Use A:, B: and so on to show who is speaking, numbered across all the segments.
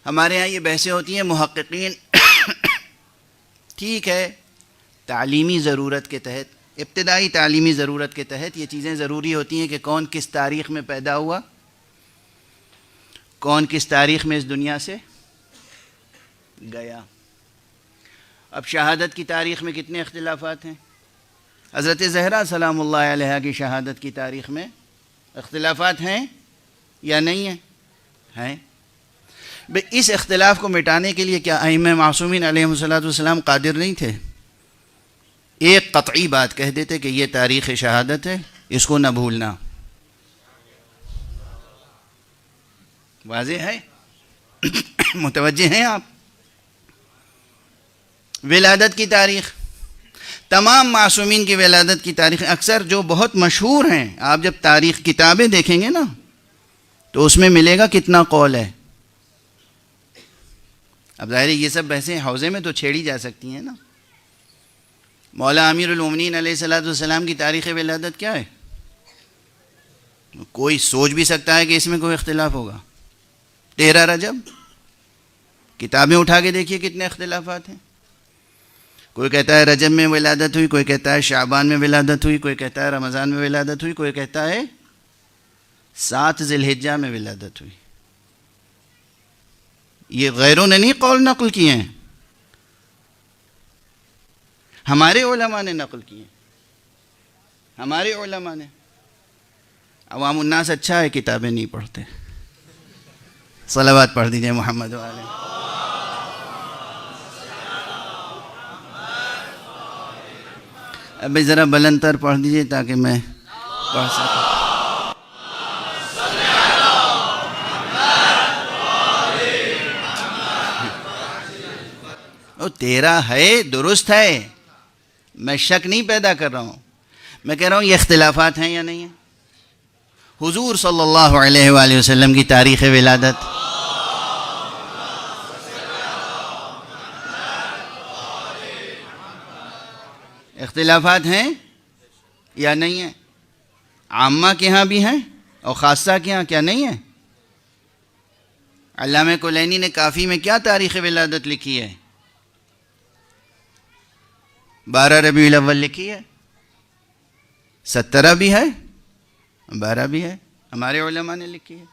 A: ہمارے ہاں یہ بحثیں ہوتی ہیں محققین ٹھیک ہے تعلیمی ضرورت کے تحت، ابتدائی تعلیمی ضرورت کے تحت یہ چیزیں ضروری ہوتی ہیں کہ کون کس تاریخ میں پیدا ہوا، کون کس تاریخ میں اس دنیا سے گیا۔ اب شہادت کی تاریخ میں کتنے اختلافات ہیں؟ حضرت زہرا سلام اللہ علیہا کی شہادت کی تاریخ میں اختلافات ہیں یا نہیں ہیں؟ ہیں۔ اس اختلاف کو مٹانے کے لیے کیا ائمہ معصومین علیہم السلام قادر نہیں تھے؟ ایک قطعی بات کہہ دیتے کہ یہ تاریخ شہادت ہے، اس کو نہ بھولنا۔ واضح ہے؟ متوجہ ہیں آپ؟ ولادت کی تاریخ، تمام معصومین کی ولادت کی تاریخ اکثر جو بہت مشہور ہیں، آپ جب تاریخ کتابیں دیکھیں گے نا تو اس میں ملے گا کتنا قول ہے۔ اب ظاہر ہے یہ سب بحثیں حوزے میں تو چھیڑی جا سکتی ہیں نا۔ مولا امیر المومنین علیہ السلام کی تاریخ ولادت کیا ہے؟ کوئی سوچ بھی سکتا ہے کہ اس میں کوئی اختلاف ہوگا؟ 13 رجب، کتابیں اٹھا کے دیکھیے کتنے اختلافات ہیں۔ کوئی کہتا ہے رجب میں ولادت ہوئی، کوئی کہتا ہے شعبان میں ولادت ہوئی، کوئی کہتا ہے رمضان میں ولادت ہوئی، کوئی کہتا ہے 7 ذی الحجہ میں ولادت ہوئی۔ یہ غیروں نے نہیں قول نقل کیے ہیں، ہمارے علماء نے نقل کیے ہیں، ہمارے علماء نے۔ عوام الناس اچھا ہے کتابیں نہیں پڑھتے۔ صلوات پڑھ دیجئے محمد علیہ۔ ابھی ذرا بلند تر پڑھ دیجئے تاکہ میں پڑھ سکوں۔ وہ 13 ہے، درست ہے، میں شک نہیں پیدا کر رہا ہوں، میں کہہ رہا ہوں یہ اختلافات ہیں یا نہیں ہیں؟ حضور صلی اللہ علیہ وآلہ وسلم کی تاریخ ولادت، اختلافات ہیں یا نہیں ہیں؟ عامہ کے ہاں بھی ہیں اور خاصہ کے ہاں کیا نہیں ہیں؟ علامہ کلینی نے کافی میں کیا تاریخ ولادت لکھی ہے؟ 12 ربیع الاول لکھی ہے، 17 بھی ہے، 12 بھی ہے، ہمارے علماء نے لکھی ہے۔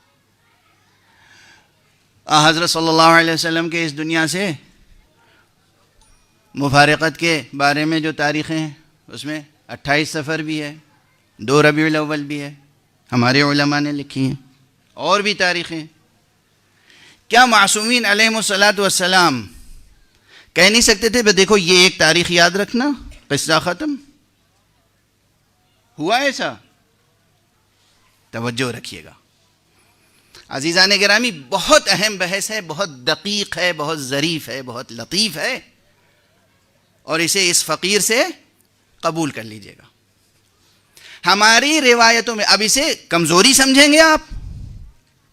A: حضرت صلی اللہ علیہ وسلم کے اس دنیا سے مفارقت کے بارے میں جو تاریخیں ہیں اس میں 28 صفر بھی ہے، 2 ربیع الاول بھی ہے، ہمارے علماء نے لکھی ہیں، اور بھی تاریخیں۔ کیا معصومین علیہم السلام کہہ نہیں سکتے تھے دیکھو یہ ایک تاریخ یاد رکھنا، قصہ ختم؟ ہوا ایسا؟ توجہ رکھیے گا عزیزان گرامی، بہت اہم بحث ہے، بہت دقیق ہے، بہت ظریف ہے، بہت لطیف ہے، اور اسے اس فقیر سے قبول کر لیجئے گا۔ ہماری روایتوں میں اب اسے کمزوری سمجھیں گے آپ،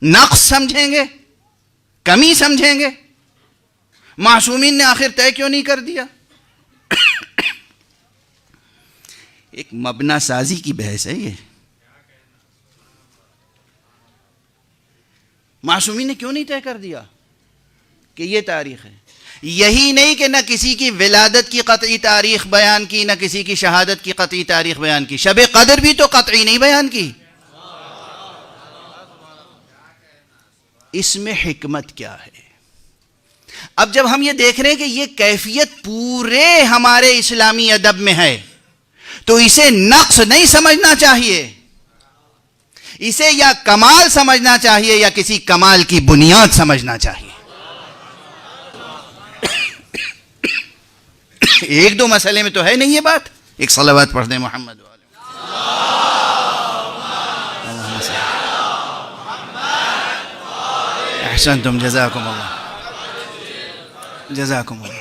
A: نقص سمجھیں گے، کمی سمجھیں گے؟ معصومین نے آخر طے کیوں نہیں کر دیا؟ ایک مبنا سازی کی بحث ہے یہ۔ معصومین نے کیوں نہیں طے کر دیا کہ یہ تاریخ ہے؟ یہی نہیں کہ نہ کسی کی ولادت کی قطعی تاریخ بیان کی، نہ کسی کی شہادت کی قطعی تاریخ بیان کی، شب قدر بھی تو قطعی نہیں بیان کی۔ اس میں حکمت کیا ہے؟ اب جب ہم یہ دیکھ رہے ہیں کہ یہ کیفیت پورے ہمارے اسلامی ادب میں ہے تو اسے نقص نہیں سمجھنا چاہیے، اسے یا کمال سمجھنا چاہیے یا کسی کمال کی بنیاد سمجھنا چاہیے۔ ایک دو مسئلے میں تو ہے نہیں یہ بات۔ ایک صلوات پڑھ دیں محمد والے۔ احسنتم، جزاکم اللہ، جزاکم اللہ۔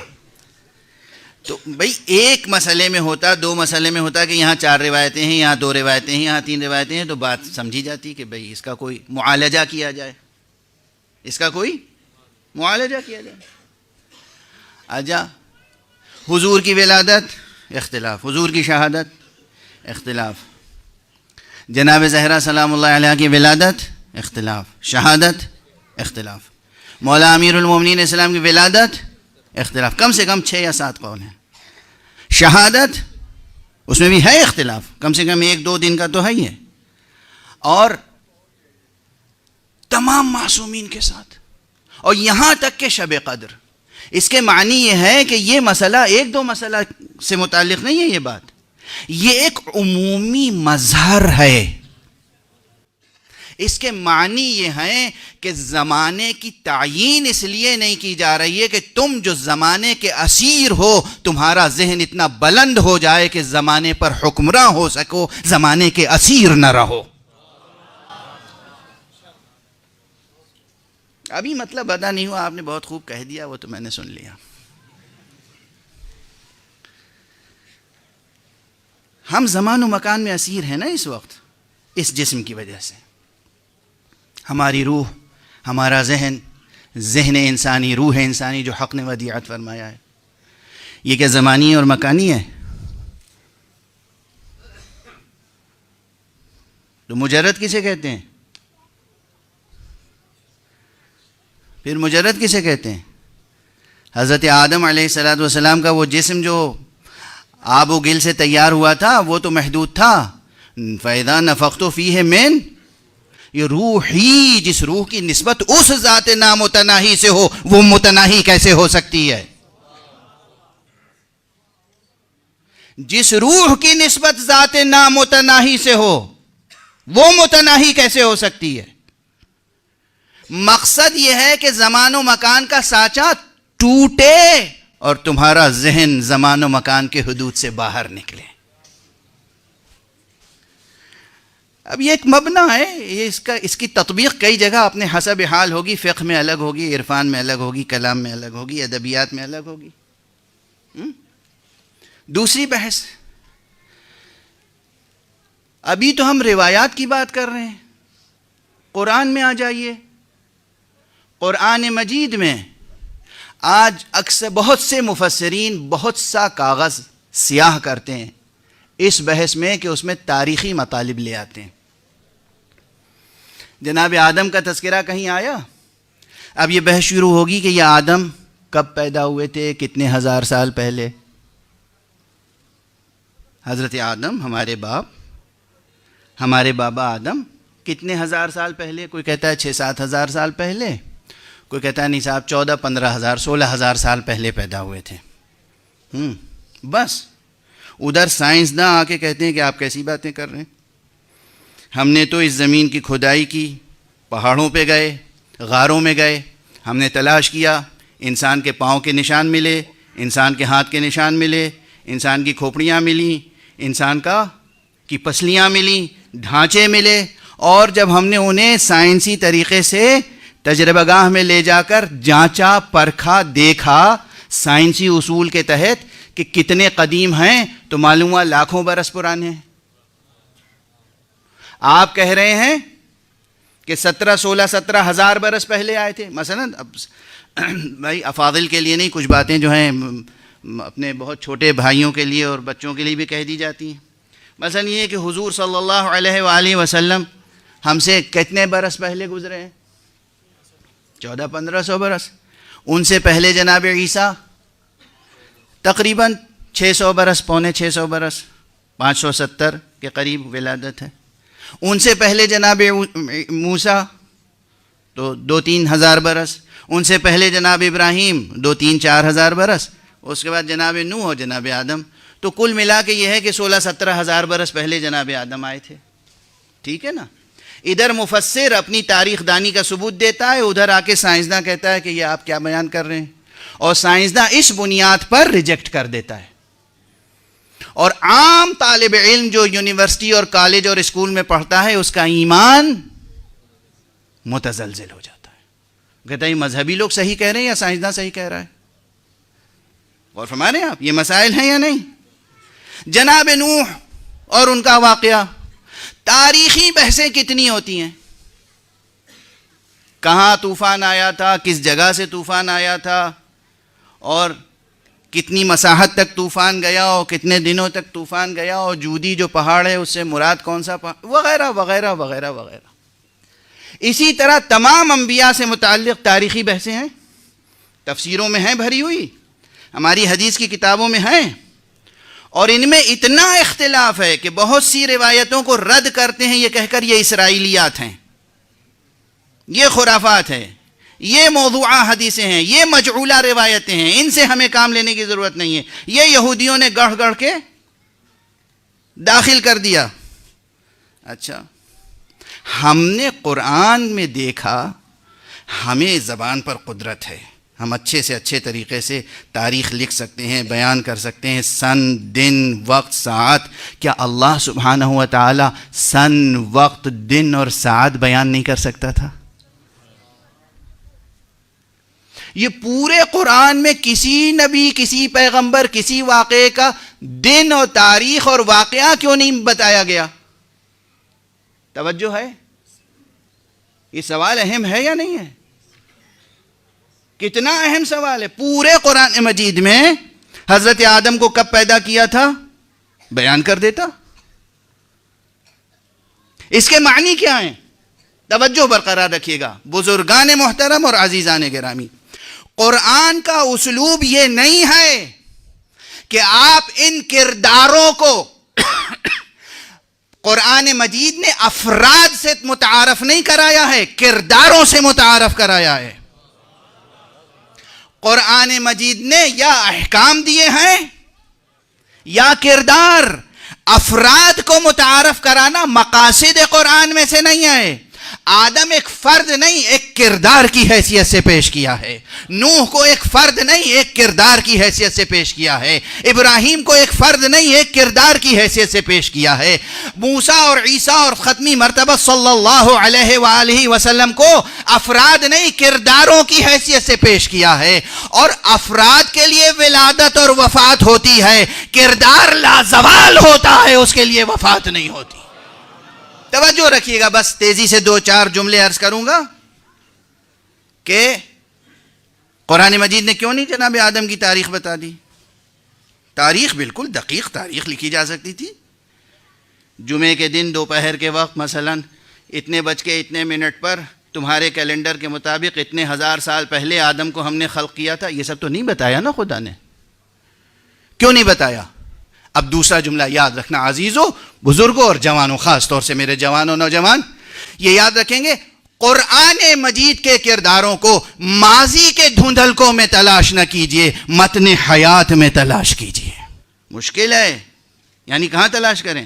A: تو بھئی ایک مسئلے میں ہوتا، دو مسئلے میں ہوتا کہ یہاں 4 روایتیں ہیں، یہاں 2 روایتیں ہیں، یہاں 3 روایتیں ہیں، تو بات سمجھی جاتی کہ بھئی اس کا کوئی معالجہ کیا جائے، اس کا کوئی معالجہ کیا جائے۔ آجا حضور کی ولادت اختلاف، حضور کی شہادت اختلاف، جناب زہرا سلام اللہ علیہ کی ولادت اختلاف، شہادت اختلاف۔ مولا امیر المومنین اسلام کی ولادت اختلاف، کم سے کم 6 یا 7 قول ہیں. شہادت اس میں بھی ہے اختلاف، کم سے کم 1-2 دن کا تو ہے ہی ہے. اور تمام معصومین کے ساتھ، اور یہاں تک کہ شب قدر. اس کے معنی یہ ہے کہ یہ مسئلہ 1-2 مسئلہ سے متعلق نہیں ہے، یہ بات یہ ایک عمومی مظہر ہے. اس کے معنی یہ ہیں کہ زمانے کی تعیین اس لیے نہیں کی جا رہی ہے کہ تم جو زمانے کے اسیر ہو تمہارا ذہن اتنا بلند ہو جائے کہ زمانے پر حکمراں ہو سکو، زمانے کے اسیر نہ رہو. ابھی مطلب ادا نہیں ہوا، آپ نے بہت خوب کہہ دیا، وہ تو میں نے سن لیا. ہم زمان و مکان میں اسیر ہیں نا اس وقت، اس جسم کی وجہ سے. ہماری روح، ہمارا ذہن انسانی، روح انسانی جو حق نے ودیعت فرمایا ہے، یہ کیا زمانی اور مکانی ہے؟ تو مجرد کسے کہتے ہیں؟ پھر مجرد کسے کہتے ہیں؟ حضرت آدم علیہ السلام کا وہ جسم جو آب و گل سے تیار ہوا تھا وہ تو محدود تھا. فَإِذَا نَفَخْتُ فِيهِ مِن، یہ روح ہی، جس روح کی نسبت اس ذات نامتناہی سے ہو، وہ متناہی کیسے ہو سکتی ہے؟ جس روح کی نسبت ذات نامتناہی سے ہو وہ متناہی کیسے ہو سکتی ہے؟ مقصد یہ ہے کہ زمان و مکان کا سانچہ ٹوٹے اور تمہارا ذہن زمان و مکان کے حدود سے باہر نکلے. اب یہ ایک مبنی ہے، یہ اس کی تطبیق کئی جگہ اپنے حسب حال ہوگی. فقہ میں الگ ہوگی، عرفان میں الگ ہوگی، کلام میں الگ ہوگی، ادبیات میں الگ ہوگی. دوسری بحث، ابھی تو ہم روایات کی بات کر رہے ہیں. قرآن میں آ جائیے. قرآن مجید میں آج اکثر بہت سے مفسرین بہت سا کاغذ سیاہ کرتے ہیں اس بحث میں کہ اس میں تاریخی مطالب لے آتے ہیں. جناب آدم کا تذکرہ کہیں آیا؟ اب یہ بحث شروع ہوگی کہ یہ آدم کب پیدا ہوئے تھے، کتنے ہزار سال پہلے. حضرت آدم ہمارے باپ، ہمارے بابا آدم کتنے ہزار سال پہلے؟ کوئی کہتا ہے 6-7 ہزار سال پہلے، کوئی کہتا ہے نہیں صاحب 14-15 ہزار 16 ہزار سال پہلے پیدا ہوئے تھے. بس ادھر سائنسداں آ کے کہتے ہیں کہ آپ کیسی باتیں کر رہے ہیں، ہم نے تو اس زمین کی کھدائی کی، پہاڑوں پہ گئے، غاروں میں گئے، ہم نے تلاش کیا، انسان کے پاؤں کے نشان ملے، انسان کے ہاتھ کے نشان ملے، انسان کی کھوپڑیاں ملیں، انسان کی پسلیاں ملیں، ڈھانچے ملے، اور جب ہم نے انہیں سائنسی طریقے سے تجربہ گاہ میں لے جا کر جانچا، پرکھا، دیکھا سائنسی اصول کے تحت کہ کتنے قدیم ہیں، تو معلوم ہوا لاکھوں برس پرانے ہیں. آپ کہہ رہے ہیں کہ 17 ہزار برس پہلے آئے تھے. مثلا اب بھائی افاضل کے لیے نہیں، کچھ باتیں جو ہیں اپنے بہت چھوٹے بھائیوں کے لیے اور بچوں کے لیے بھی کہہ دی جاتی ہیں. مثلا یہ کہ حضور صلی اللہ علیہ وآلہ وسلم ہم سے کتنے برس پہلے گزرے ہیں؟ 1400-1500 برس. ان سے پہلے جناب عیسیٰ تقریباً 600 برس، 650 برس، 570 کے قریب ولادت ہے. ان سے پہلے جناب موسیٰ تو 2-3 ہزار برس. ان سے پہلے جناب ابراہیم 2-3-4 ہزار برس. اس کے بعد جناب نوح اور جناب آدم. تو کل ملا کے یہ ہے کہ 16-17 ہزار برس پہلے جناب آدم آئے تھے. ٹھیک ہے نا؟ ادھر مفسر اپنی تاریخ دانی کا ثبوت دیتا ہے، ادھر آ کے سائنسداں کہتا ہے کہ یہ آپ کیا بیان کر رہے ہیں، اور سائنسداں اس بنیاد پر ریجیکٹ کر دیتا ہے. اور عام طالب علم جو یونیورسٹی اور کالج اور اسکول میں پڑھتا ہے اس کا ایمان متزلزل ہو جاتا ہے. کہتا ہے یہ مذہبی لوگ صحیح کہہ رہے ہیں یا سائنسداں صحیح کہہ رہا ہے؟ اور فرما رہے ہیں آپ یہ مسائل ہیں یا نہیں؟ جناب نوح اور ان کا واقعہ، تاریخی بحثیں کتنی ہوتی ہیں. کہاں طوفان آیا تھا، کس جگہ سے طوفان آیا تھا، اور کتنی مساحت تک طوفان گیا، اور کتنے دنوں تک طوفان گیا، اور جودی جو پہاڑ ہے اس سے مراد کون سا پہاڑ، وغیرہ وغیرہ وغیرہ وغیرہ. اسی طرح تمام انبیاء سے متعلق تاریخی بحثیں ہیں، تفسیروں میں ہیں بھری ہوئی، ہماری حدیث کی کتابوں میں ہیں، اور ان میں اتنا اختلاف ہے کہ بہت سی روایتوں کو رد کرتے ہیں یہ کہہ کر یہ اسرائیلیات ہیں، یہ خرافات ہیں، یہ موضوعہ حدیثیں ہیں، یہ مجعولہ روایتیں ہیں، ان سے ہمیں کام لینے کی ضرورت نہیں ہے، یہ یہودیوں نے گڑھ گڑھ کے داخل کر دیا۔ اچھا، ہم نے قرآن میں دیکھا ہمیں زبان پر قدرت ہے، ہم اچھے سے اچھے طریقے سے تاریخ لکھ سکتے ہیں، بیان کر سکتے ہیں، سن، دن، وقت، ساعت۔ کیا اللہ سبحانہ و تعالی سن، وقت، دن اور ساعت بیان نہیں کر سکتا تھا؟ یہ پورے قرآن میں کسی نبی، کسی پیغمبر، کسی واقعے کا دن اور تاریخ اور واقعہ کیوں نہیں بتایا گیا؟ توجہ ہے؟ یہ سوال اہم ہے یا نہیں ہے؟ کتنا اہم سوال ہے۔ پورے قرآن مجید میں حضرت آدم کو کب پیدا کیا تھا بیان کر دیتا۔ اس کے معنی کیا ہیں؟ توجہ برقرار رکھیے گا بزرگان محترم اور عزیزان گرامی۔ قرآن کا اسلوب یہ نہیں ہے کہ آپ ان کرداروں کو قرآن مجید نے افراد سے متعارف نہیں کرایا ہے، کرداروں سے متعارف کرایا ہے۔ قرآن مجید نے یا احکام دیے ہیں یا کردار۔ افراد کو متعارف کرانا مقاصد قرآن میں سے نہیں ہے۔ آدم ایک فرد نہیں، ایک کردار کی حیثیت سے پیش کیا ہے۔ نوح کو ایک فرد نہیں، ایک کردار کی حیثیت سے پیش کیا ہے۔ ابراہیم کو ایک فرد نہیں، ایک کردار کی حیثیت سے پیش کیا ہے۔ موسیٰ اور عیسیٰ اور ختمی مرتبہ صلی اللہ علیہ وآلہ وسلم کو افراد نہیں، کرداروں کی حیثیت سے پیش کیا ہے۔ اور افراد کے لیے ولادت اور وفات ہوتی ہے، کردار لازوال ہوتا ہے، اس کے لیے وفات نہیں ہوتی۔ توجہ رکھیے گا، بس تیزی سے دو چار جملے عرض کروں گا کہ قرآن مجید نے کیوں نہیں جناب آدم کی تاریخ بتا دی۔ تاریخ بالکل دقیق تاریخ لکھی جا سکتی تھی۔ جمعے کے دن دوپہر کے وقت مثلا اتنے بج کے اتنے منٹ پر تمہارے کیلنڈر کے مطابق اتنے ہزار سال پہلے آدم کو ہم نے خلق کیا تھا، یہ سب تو نہیں بتایا نا خدا نے۔ کیوں نہیں بتایا؟ اب دوسرا جملہ یاد رکھنا عزیزو، بزرگوں اور جوانوں، خاص طور سے میرے جوانوں نوجوان یہ یاد رکھیں گے، قرآن مجید کے کرداروں کو ماضی کے دھندلکوں میں تلاش نہ کیجئے، متن حیات میں تلاش کیجئے۔ مشکل ہے، یعنی کہاں تلاش کریں؟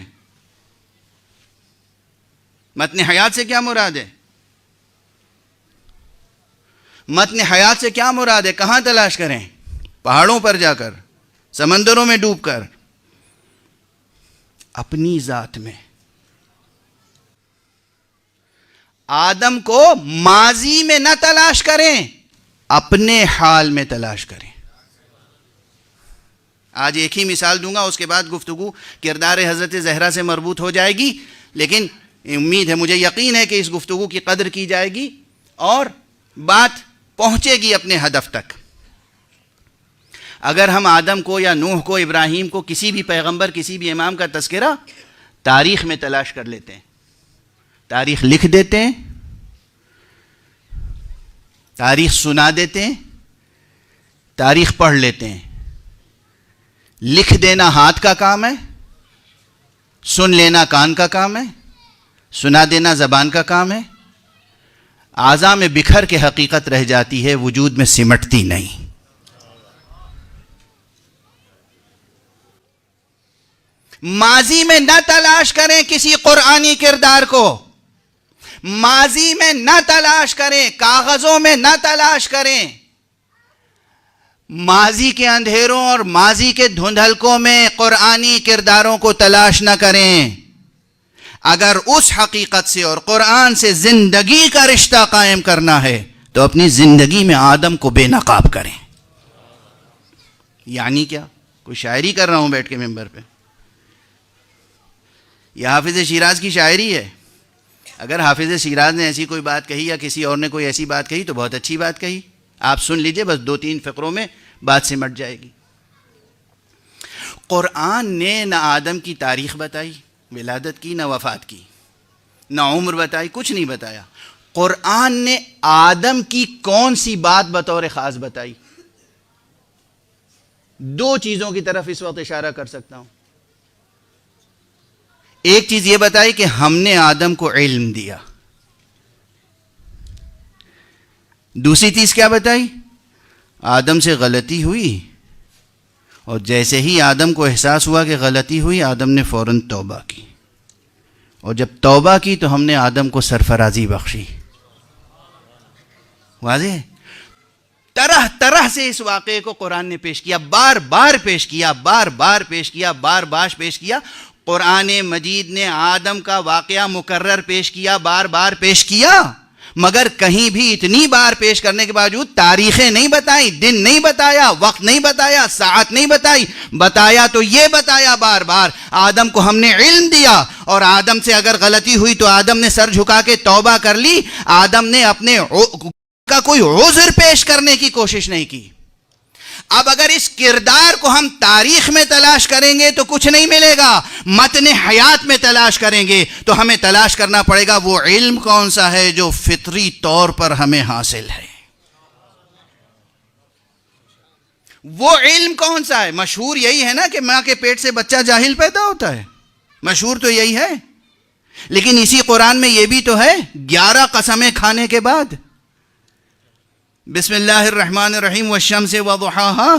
A: متن حیات سے کیا مراد ہے؟ متن حیات سے کیا مراد ہے؟ کہاں تلاش کریں؟ پہاڑوں پر جا کر، سمندروں میں ڈوب کر؟ اپنی ذات میں۔ آدم کو ماضی میں نہ تلاش کریں، اپنے حال میں تلاش کریں۔ آج ایک ہی مثال دوں گا، اس کے بعد گفتگو کردار حضرت زہرا سے مربوط ہو جائے گی، لیکن امید ہے، مجھے یقین ہے کہ اس گفتگو کی قدر کی جائے گی اور بات پہنچے گی اپنے ہدف تک۔ اگر ہم آدم کو یا نوح کو، ابراہیم کو، کسی بھی پیغمبر، کسی بھی امام کا تذکرہ تاریخ میں تلاش کر لیتے ہیں، تاریخ لکھ دیتے ہیں، تاریخ سنا دیتے ہیں، تاریخ پڑھ لیتے ہیں۔ لکھ دینا ہاتھ کا کام ہے، سن لینا کان کا کام ہے، سنا دینا زبان کا کام ہے۔ اعضاء میں بکھر کے حقیقت رہ جاتی ہے، وجود میں سمٹتی نہیں۔ ماضی میں نہ تلاش کریں کسی قرآنی کردار کو، ماضی میں نہ تلاش کریں، کاغذوں میں نہ تلاش کریں، ماضی کے اندھیروں اور ماضی کے دھندلکوں میں قرآنی کرداروں کو تلاش نہ کریں۔ اگر اس حقیقت سے اور قرآن سے زندگی کا رشتہ قائم کرنا ہے تو اپنی زندگی میں آدم کو بے نقاب کریں۔ یعنی کیا؟ کوئی شاعری کر رہا ہوں بیٹھ کے ممبر پہ؟ یہ حافظ شیراز کی شاعری ہے۔ اگر حافظ شیراز نے ایسی کوئی بات کہی یا کسی اور نے کوئی ایسی بات کہی تو بہت اچھی بات کہی، آپ سن لیجئے، بس 2-3 فقروں میں بات سمٹ جائے گی۔ قرآن نے نہ آدم کی تاریخ بتائی ولادت کی، نہ وفات کی، نہ عمر بتائی، کچھ نہیں بتایا۔ قرآن نے آدم کی کون سی بات بطور خاص بتائی؟ دو چیزوں کی طرف اس وقت اشارہ کر سکتا ہوں. ایک چیز یہ بتائی کہ ہم نے آدم کو علم دیا. دوسری چیز کیا بتائی؟ آدم سے غلطی ہوئی، اور جیسے ہی آدم کو احساس ہوا کہ غلطی ہوئی، آدم نے فوراً توبہ کی، اور جب توبہ کی تو ہم نے آدم کو سرفرازی بخشی. واضح ہے؟ طرح طرح سے اس واقعے کو قرآن نے پیش کیا، بار بار پیش کیا، بار بار پیش کیا، بار بار پیش کیا. قرآن مجید نے آدم کا واقعہ مکرر پیش کیا، بار بار پیش کیا، مگر کہیں بھی اتنی بار پیش کرنے کے باوجود تاریخیں نہیں بتائیں، دن نہیں بتایا، وقت نہیں بتایا، ساعت نہیں بتائی. بتایا تو یہ بتایا بار بار آدم کو ہم نے علم دیا، اور آدم سے اگر غلطی ہوئی تو آدم نے سر جھکا کے توبہ کر لی. آدم نے اپنے کا کوئی عذر پیش کرنے کی کوشش نہیں کی. اب اگر اس کردار کو ہم تاریخ میں تلاش کریں گے تو کچھ نہیں ملے گا، متن حیات میں تلاش کریں گے تو ہمیں تلاش کرنا پڑے گا وہ علم کون سا ہے جو فطری طور پر ہمیں حاصل ہے. وہ علم کون سا ہے؟ مشہور یہی ہے نا کہ ماں کے پیٹ سے بچہ جاہل پیدا ہوتا ہے، مشہور تو یہی ہے. لیکن اسی قرآن میں یہ بھی تو ہے 11 قسمیں کھانے کے بعد، بسم اللہ الرحمن الرحیم والشمس وضحاها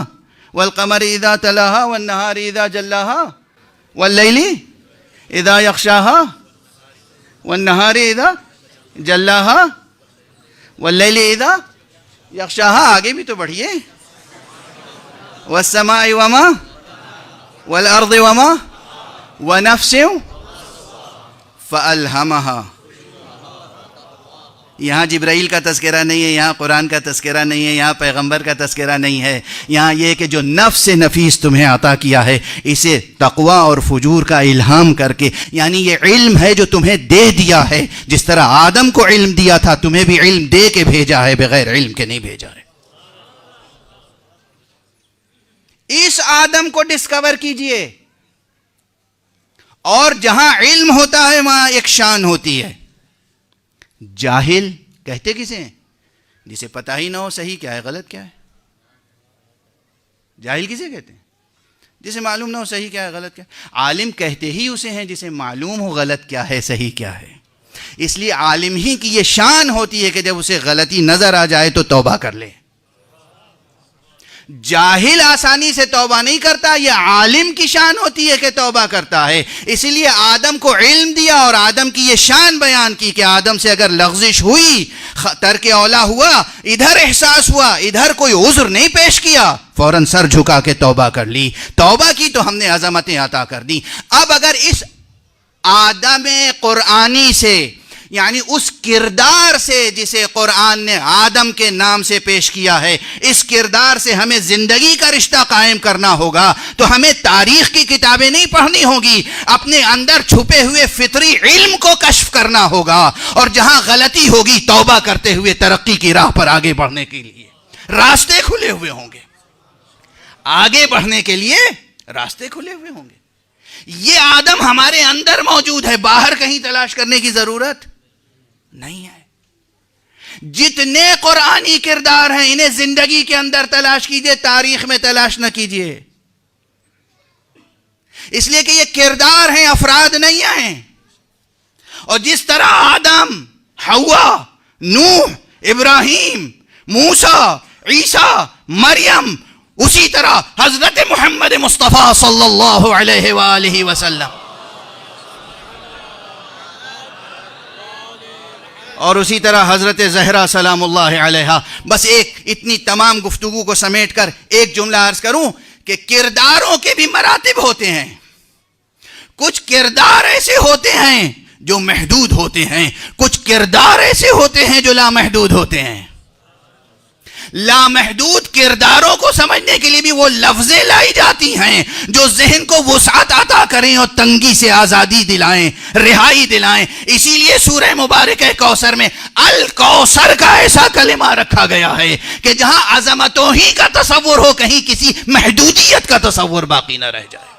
A: والقمر اذا تلاها والنهار اذا جلاها واللیل اذا یغشاها والنهار اذا جلاها واللیل اذا یغشاها. آگے بھی تو بڑھیے. والسماء وما والارض وما ونفس فألهمها. یہاں جبرائیل کا تذکرہ نہیں ہے، یہاں قرآن کا تذکرہ نہیں ہے، یہاں پیغمبر کا تذکرہ نہیں ہے. یہاں یہ کہ جو نفس نفیس تمہیں عطا کیا ہے اسے تقوی اور فجور کا الہام کر کے، یعنی یہ علم ہے جو تمہیں دے دیا ہے. جس طرح آدم کو علم دیا تھا تمہیں بھی علم دے کے بھیجا ہے، بغیر علم کے نہیں بھیجا ہے. اس آدم کو ڈسکور کیجئے. اور جہاں علم ہوتا ہے وہاں ایک شان ہوتی ہے. جاہل کہتے کسے ہیں؟ جسے پتہ ہی نہ ہو صحیح کیا ہے غلط کیا ہے. جاہل کسے کہتے ہیں؟ جسے معلوم نہ ہو صحیح کیا ہے غلط کیا ہے. عالم کہتے ہی اسے ہیں جسے معلوم ہو غلط کیا ہے صحیح کیا ہے. اس لیے عالم ہی کی یہ شان ہوتی ہے کہ جب اسے غلطی نظر آ جائے تو توبہ کر لے. جاہل آسانی سے توبہ نہیں کرتا، یہ عالم کی شان ہوتی ہے کہ توبہ کرتا ہے. اسی لیے آدم کو علم دیا اور آدم کی یہ شان بیان کی کہ آدم سے اگر لغزش ہوئی، ترک اولا ہوا، ادھر احساس ہوا، ادھر کوئی عذر نہیں پیش کیا، فوراً سر جھکا کے توبہ کر لی. توبہ کی تو ہم نے عظمتیں عطا کر دی. اب اگر اس آدم قرآنی سے، یعنی اس کردار سے جسے قرآن نے آدم کے نام سے پیش کیا ہے، اس کردار سے ہمیں زندگی کا رشتہ قائم کرنا ہوگا تو ہمیں تاریخ کی کتابیں نہیں پڑھنی ہوگی، اپنے اندر چھپے ہوئے فطری علم کو کشف کرنا ہوگا، اور جہاں غلطی ہوگی توبہ کرتے ہوئے ترقی کی راہ پر آگے بڑھنے کے لیے راستے کھلے ہوئے ہوں گے. آگے بڑھنے کے لیے راستے کھلے ہوئے ہوں گے. یہ آدم ہمارے اندر موجود ہے، باہر کہیں تلاش کرنے کی ضرورت نہیں ہے. جتنے قرآنی کردار ہیں انہیں زندگی کے اندر تلاش کیجئے، تاریخ میں تلاش نہ کیجئے. اس لیے کہ یہ کردار ہیں، افراد نہیں ہیں. اور جس طرح آدم، حوا، نوح، ابراہیم، موسیٰ، عیسیٰ، مریم، اسی طرح حضرت محمد مصطفیٰ صلی اللہ علیہ وآلہ وسلم، اور اسی طرح حضرت زہرا سلام اللہ علیہا. بس ایک اتنی تمام گفتگو کو سمیٹ کر ایک جملہ عرض کروں کہ کرداروں کے بھی مراتب ہوتے ہیں. کچھ کردار ایسے ہوتے ہیں جو محدود ہوتے ہیں، کچھ کردار ایسے ہوتے ہیں جو لامحدود ہوتے ہیں. لامحدود کرداروں کو سمجھنے کے لیے بھی وہ لفظیں لائی جاتی ہیں جو ذہن کو وسعت عطا کریں اور تنگی سے آزادی دلائیں، رہائی دلائیں. اسی لیے سورہ مبارکہ کوثر میں الکوثر کا ایسا کلمہ رکھا گیا ہے کہ جہاں عظمتوں ہی کا تصور ہو، کہیں کسی محدودیت کا تصور باقی نہ رہ جائے.